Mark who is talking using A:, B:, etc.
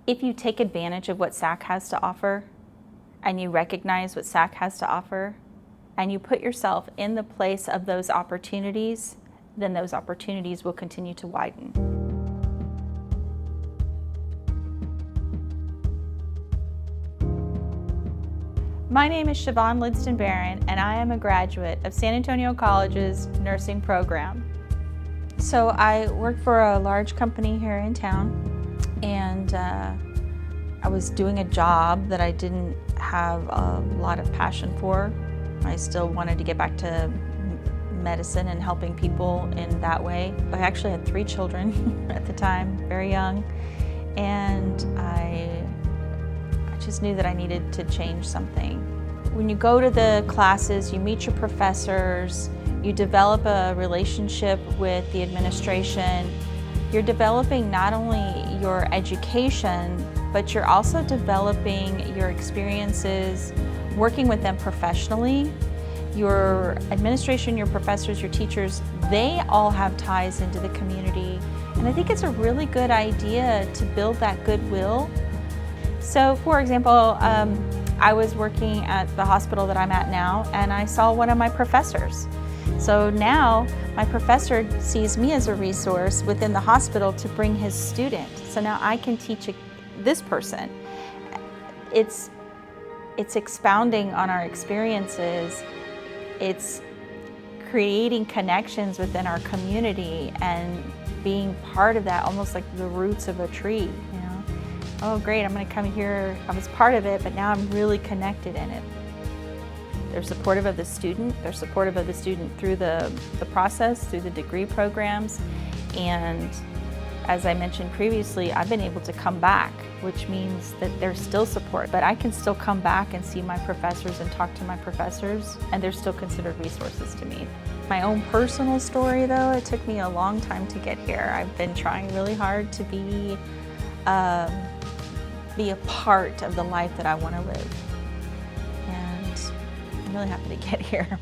A: If you take advantage of what SAC has to offer, and you recognize what SAC has to offer, and you put yourself in the place of those opportunities, then those opportunities will continue to widen. My name is Sciovahn Lydston-Barron, and I am a graduate of San Antonio College's nursing program. So I work for a large company here in town, and I was doing a job that I didn't have a lot of passion for. I still wanted to get back to medicine and helping people in that way. I actually had 3 children at the time, very young, and I just knew that I needed to change something. When you go to the classes, you meet your professors, you develop a relationship with the administration. You're developing not only your education, but you're also developing your experiences working with them professionally. Your administration, your professors, your teachers, they all have ties into the community. And I think it's a really good idea to build that goodwill. So for example, I was working at the hospital that I'm at now, and I saw one of my professors. So now my professor sees me as a resource within the hospital to bring his student. So now I can teach this person. It's expounding on our experiences. It's creating connections within our community and being part of that, almost like the roots of a tree, you know? Oh great, I'm gonna come here, I was part of it, but now I'm really connected in it. They're supportive of the student. They're supportive of the student through the process, through the degree programs. And as I mentioned previously, I've been able to come back, which means that there's still support, but I can still come back and see my professors and talk to my professors, and they're still considered resources to me. My own personal story though, it took me a long time to get here. I've been trying really hard to be a part of the life that I want to live. I'm really happy to get here.